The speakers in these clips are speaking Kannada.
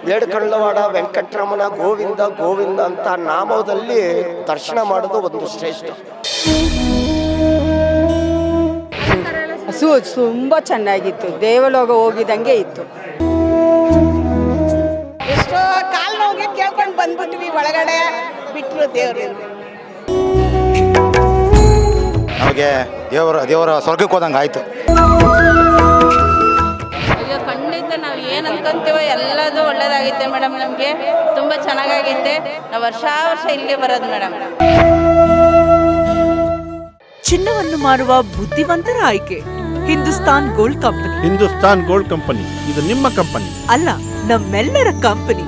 ಬೇಡಕಳ್ಳವಾಡ ವೆಂಕಟರಮಣ ಗೋವಿಂದ ಗೋವಿಂದ ಅಂತ ನಾಮದಲ್ಲಿ ದರ್ಶನ ಮಾಡೋದು ಒಂದು ಶ್ರೇಷ್ಠ. ತುಂಬ ಚೆನ್ನಾಗಿತ್ತು, ದೇವಲೋಕ ಹೋಗಿದಂಗೆ ಇತ್ತು. ಎಷ್ಟೋ ಕಾಲು ನೋವಿಗೆ ಕೇಳ್ಕೊಂಡು ಬಂದ್ಬಿಟ್ವಿ, ಒಳಗಡೆ ಬಿಟ್ಟರು ದೇವರು. ನಮಗೆ ದೇವರ ಸ್ವರ್ಗಕ್ಕೆ ಹೋದಂಗೆ ಆಯಿತು. ಅಯ್ಯೋ ಖಂಡಿತ ನಾವು ಏನು ಅನ್ಕೊಂತೀವೋ ಎಲ್ಲದೂ ಒಳ್ಳೇದಾಗಿತ್ತೆ ಮೇಡಮ್. ನಮಗೆ ತುಂಬ ಚೆನ್ನಾಗಾಗಿತ್ತೆ. ನಾವು ವರ್ಷ ಇಲ್ಲಿಗೆ ಬರೋದು ಮೇಡಮ್. ಚಿನ್ನವನ್ನು ಮಾರುವ ಬುದ್ಧಿವಂತರ ಆಯ್ಕೆ Hindustan gold company. Hindustan gold company ಇದು ನಿಮ್ಮ ಕಂಪನಿ ಅಲ್ಲ, ನಮ್ಮೆಲ್ಲರ ಕಂಪನಿ.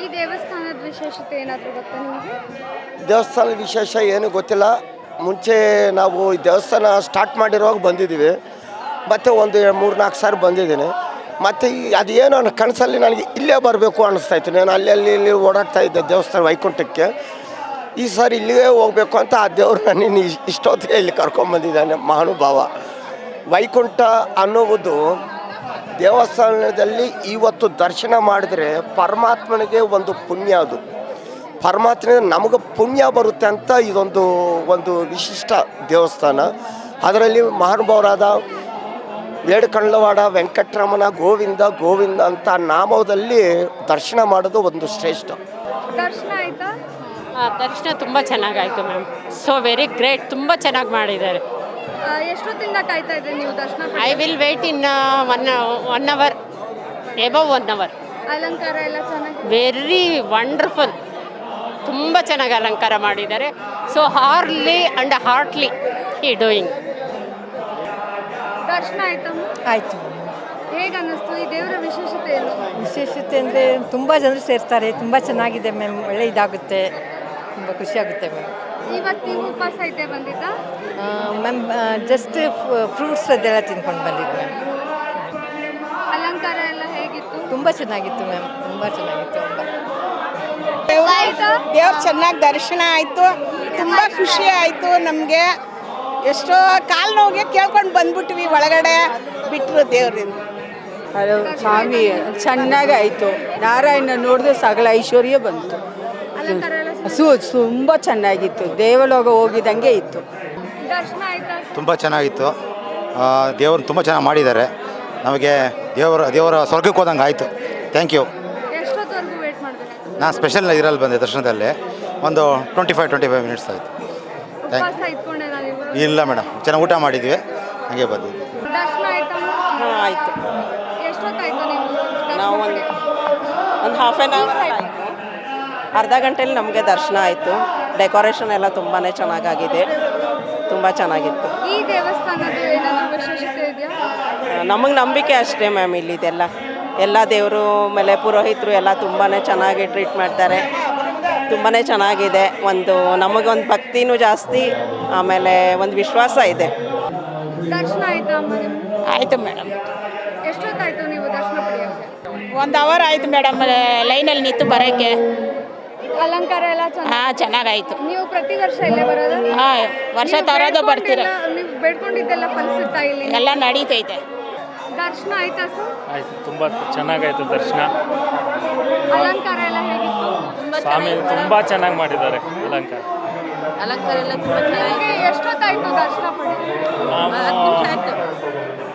ಈ ದೇವಸ್ಥಾನದ ವಿಶೇಷತೆ ಏನಾದರೂ ಗೊತ್ತಾ ನಿಮಗೆ? ದೇವಸ್ಥಾನದ ವಿಶೇಷ ಏನು ಗೊತ್ತಿಲ್ಲ. ಮುಂಚೆ ನಾವು ಈ ದೇವಸ್ಥಾನ ಸ್ಟಾರ್ಟ್ ಮಾಡಿರುವಾಗ ಬಂದಿದ್ದೀವಿ, ಮತ್ತು ಒಂದು 3-4 ಸಾರಿ ಬಂದಿದ್ದೀನಿ. ಮತ್ತು ಅದೇನೋ ನನ್ನ ಕನಸಲ್ಲಿ ನನಗೆ ಇಲ್ಲೇ ಬರಬೇಕು ಅನ್ನಿಸ್ತಾಯಿತ್ತು. ನಾನು ಅಲ್ಲಿ ಓಡಾಡ್ತಾ ಇದ್ದೆ ದೇವಸ್ಥಾನ ವೈಕುಂಠಕ್ಕೆ. ಈ ಸಾರಿ ಇಲ್ಲಿಗೆ ಹೋಗಬೇಕು ಅಂತ ಆ ದೇವರು ನನ್ನ ಇಷ್ಟೊತ್ತಿಗೆ ಇಲ್ಲಿ ಕರ್ಕೊಂಬಂದಿದ್ದಾನೆ ಮಹಾನುಭಾವ. ವೈಕುಂಠ ಅನ್ನುವುದು ದೇವಸ್ಥಾನದಲ್ಲಿ ಇವತ್ತು ದರ್ಶನ ಮಾಡಿದ್ರೆ ಪರಮಾತ್ಮನಿಗೆ ಒಂದು ಪುಣ್ಯ. ಅದು ಪರಮಾತ್ಮನಿಗೆ ನಮಗೆ ಪುಣ್ಯ ಬರುತ್ತೆ ಅಂತ ಒಂದು ವಿಶಿಷ್ಟ ದೇವಸ್ಥಾನ. ಅದರಲ್ಲಿ ಮಹಾನುಭಾವರಾದ ಬೇಡಕಳ್ಳವಾಡ ವೆಂಕಟರಮಣ ಗೋವಿಂದ ಗೋವಿಂದ ಅಂತ ನಾಮದಲ್ಲಿ ದರ್ಶನ ಮಾಡೋದು ಒಂದು ಶ್ರೇಷ್ಠ. ದರ್ಶನ ಆಯ್ತಾ? ದರ್ಶನ ತುಂಬ ಚೆನ್ನಾಗಾಯಿತು ಮ್ಯಾಮ್. So very great. ತುಂಬ ಚೆನ್ನಾಗಿ ಮಾಡಿದ್ದಾರೆ. ಎಷ್ಟೊತ್ತಿಂದ ಕಾಯ್ತಾ ಇದ್ರಿ ನೀವು ದರ್ಶನ? I will wait in one hour, above 1 hour. ಅಲಂಕಾರ ಎಲ್ಲ ಚೆನ್ನಾಗಿ, ವೆರಿ ವಂಡರ್ಫುಲ್. ತುಂಬ ಚೆನ್ನಾಗಿ ಅಲಂಕಾರ ಮಾಡಿದ್ದಾರೆ. ಸೊ ಹಾರ್ಲಿ ಆ್ಯಂಡ್ ಹಾರ್ಟ್ಲಿ ಈ ಡೂಯಿಂಗ್. ದರ್ಶನ ಆಯ್ತಮ್ಮ? ಆಯಿತು. ಹೇಗೆ ಅನ್ನಿಸ್ತು? ಈ ದೇವರ ವಿಶೇಷತೆ ಏನು? ವಿಶೇಷತೆ ಅಂದರೆ ತುಂಬ ಜನರು ಸೇರ್ತಾರೆ, ತುಂಬ ಚೆನ್ನಾಗಿದೆ ಮ್ಯಾಮ್. ಒಳ್ಳೆ ಇದಾಗುತ್ತೆ, ತುಂಬ ಖುಷಿಯಾಗುತ್ತೆ ಮ್ಯಾಮ್. ಇವತ್ತು ನೀವು ಉಪವಾಸ ಐತೆ ಬಂದಿದ್ದ ಮ್ಯಾಮ್? ಜಸ್ಟ್ ಫ್ರೂಟ್ಸ್ ಅದೆಲ್ಲ ತಿನ್ಕೊಂಡು ಬಂದಿದ್ದೆ ಮ್ಯಾಮ್. ಅಲಂಕಾರ ಎಲ್ಲ ಹೇಗಿತ್ತು? ತುಂಬ ಚೆನ್ನಾಗಿತ್ತು ಮ್ಯಾಮ್, ತುಂಬ ಚೆನ್ನಾಗಿತ್ತು. ದೇವ್ರು ಚೆನ್ನಾಗಿ ದರ್ಶನ ಆಯಿತು. ತುಂಬ ಖುಷಿ ಆಯಿತು ನಮಗೆ. ಎಷ್ಟೋ ಕಾಲು ನೋವಿಗೆ ಕೇಳ್ಕೊಂಡು ಬಂದ್ಬಿಟ್ವಿ, ಒಳಗಡೆ ಬಿಟ್ಟರು ದೇವ್ರಿಂದ. ಅದು ಸ್ವಾಮಿ ಚೆನ್ನಾಗಿ ಆಯಿತು. ನಾರಾಯಣ ನೋಡಿದ್ರೆ ಸಕಲ ಐಶ್ವರ್ಯ ಬಂತು. ಅಲಂಕಾರ ಎಲ್ಲ ತುಂಬ ಚೆನ್ನಾಗಿತ್ತು, ದೇವಲೋಕ ಹೋಗಿದಂಗೆ ಇತ್ತು. ದರ್ಶನ ಆಯ್ತಾ? ತುಂಬ ಚೆನ್ನಾಗಿತ್ತು. ದೇವರು ತುಂಬ ಚೆನ್ನಾಗಿ ಮಾಡಿದ್ದಾರೆ. ನಮಗೆ ದೇವರ ಸ್ವರ್ಗಕ್ಕೆ ಹೋದಂಗೆ ಆಯಿತು. Thank you. ಎಷ್ಟೊತ್ತವರೆಗೂ ವೇಟ್ ಮಾಡಬೇಕು? ನಾನು ಸ್ಪೆಷಲ್ ಇದರಲ್ಲಿ ಬಂದೆ ದರ್ಶನದಲ್ಲಿ. ಒಂದು 25 ಮಿನಿಟ್ಸ್ ಆಯಿತು. ಉಪವಾಸ ಇಟ್ಕೊಂಡೇನ ನೀವು? ಇಲ್ಲ ಮೇಡಮ್, ಚೆನ್ನಾಗಿ ಊಟ ಮಾಡಿದ್ವಿ, ಹಾಗೆ ಬಂದಿದ್ವಿ. ದರ್ಶನ ಆಯ್ತಾ? ಹಾಂ ಆಯಿತು. ಎಷ್ಟೊತ್ತಾಯ್ತು ನೀವು? ನಾವು ಒಂದು ಹಾಫ್ ಆನ್ ಅವರ್ ಆಯಿತು. ಅರ್ಧ ಗಂಟೆಯಲ್ಲಿ ನಮಗೆ ದರ್ಶನ ಆಯಿತು. ಡೆಕೋರೇಷನ್ ಎಲ್ಲ ತುಂಬಾ ಚೆನ್ನಾಗಾಗಿದೆ, ತುಂಬ ಚೆನ್ನಾಗಿತ್ತು. ಈ ದೇವಸ್ಥಾನದ ಏನಾದರೂ ವಿಶೇಷತೆ ಇದೆಯಾ? ನಮಗೆ ನಂಬಿಕೆ ಅಷ್ಟೇ ಮ್ಯಾಮ್. ಇಲ್ಲಿದೆಲ್ಲ ಎಲ್ಲ ದೇವರು ಮೇಲೆ ಪುರೋಹಿತರು ಎಲ್ಲ ತುಂಬಾ ಚೆನ್ನಾಗಿ ಟ್ರೀಟ್ ಮಾಡ್ತಾರೆ. ತುಂಬಾ ಚೆನ್ನಾಗಿದೆ. ನಮಗೊಂದು ಭಕ್ತಿನೂ ಜಾಸ್ತಿ, ಆಮೇಲೆ ಒಂದು ವಿಶ್ವಾಸ ಇದೆ. ದರ್ಶನ ಆಯ್ತಾ ಅಮ್ಮ ನಿಮ್ಗೆ? ಆಯಿತು ಮೇಡಮ್. ಎಷ್ಟೊತ್ತಾಯ್ತು ನೀವು ದರ್ಶನ ಪಡೆಯೋಕ್ಕೆ? 1 ಅವರ್ ಆಯಿತು ಮೇಡಮ್, ಲೈನಲ್ಲಿ ನಿಂತು ಬರೋಕ್ಕೆ. ಅಲಂಕಾರ ಎಲ್ಲ ಚೆನ್ನಾಗಿ ಹಾಂ ಚೆನ್ನಾಗಾಯಿತು. ನೀವು ಪ್ರತಿ ವರ್ಷ ಇಲ್ಲೇ ಬರೋದು? ಹಾಂ ವರ್ಷ ತರೋದು ಬರ್ತೀರ. ನೀವು ಬೇಡ್ಕೊಂಡಿದ್ದೆಲ್ಲ ಫಲಿಸುತ್ತಾ ಇಲ್ಲಿ? ಎಲ್ಲ ನಡೀತೈತೆ. ದರ್ಶನ ಆಯ್ತಾ ಸರ್? ಆಯ್ತು, ತುಂಬ ಚೆನ್ನಾಗಾಯ್ತು ದರ್ಶನ. ಅಲಂಕಾರ ಎಲ್ಲ ಹೇಗಿತ್ತು? ಸ್ವಾಮಿ ತುಂಬ ಚೆನ್ನಾಗಿ ಮಾಡಿದ್ದಾರೆ ಅಲಂಕಾರ. ಅಲಂಕಾರ ಎಲ್ಲ ತುಂಬ ಚೆನ್ನಾಗಿ ನಿಮಗೆ ಎಷ್ಟೊತ್ತಾಯ್ತು ದರ್ಶನ ಪಡೆಯೋದು?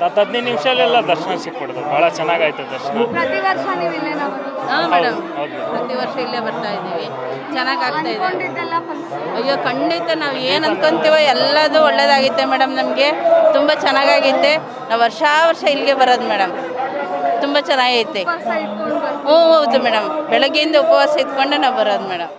ನಾವು 15 ನಿಮಿಷಲೆಲ್ಲ ದರ್ಶನ ಸಿಕ್ಬಿಡ್ದು. ಭಾಳ ಚೆನ್ನಾಗಾಯ್ತು ದರ್ಶನ. ಪ್ರತಿ ವರ್ಷ ನೀವು ಇಲ್ಲೇನಾ ಬರೋದು? ಹಾಂ ಮೇಡಮ್, ಹೌದು. ಪ್ರತಿ ವರ್ಷ ಇಲ್ಲೇ ಬರ್ತಾ ಇದ್ದೀವಿ. ಚೆನ್ನಾಗಾಗ್ತಾ ಇದೆ. ಅನ್ಕೊಂಡಿದ್ದೆಲ್ಲ ಫಲಿಸುತ್ತಾ? ಅಯ್ಯೋ ಖಂಡಿತ ನಾವು ಏನು ಅನ್ಕೊಂತೀವೋ ಎಲ್ಲದೂ ಒಳ್ಳೇದಾಗಿತ್ತೆ ಮೇಡಮ್. ನಮಗೆ ತುಂಬ ಚೆನ್ನಾಗಾಗಿತ್ತೆ. ನಾವು ವರ್ಷ ಇಲ್ಲಿಗೆ ಬರೋದು ಮೇಡಮ್. ತುಂಬ ಚೆನ್ನಾಗೈತೆ. ಉಪವಾಸ ಇಟ್ಕೊಂಡು ಬರ್ತೀರಾ? ಹ್ಞೂ ಹೌದು ಮೇಡಮ್, ಬೆಳಗ್ಗೆಯಿಂದ ಉಪವಾಸ ಇಟ್ಕೊಂಡೆ ನಾವು ಬರೋದು ಮೇಡಮ್.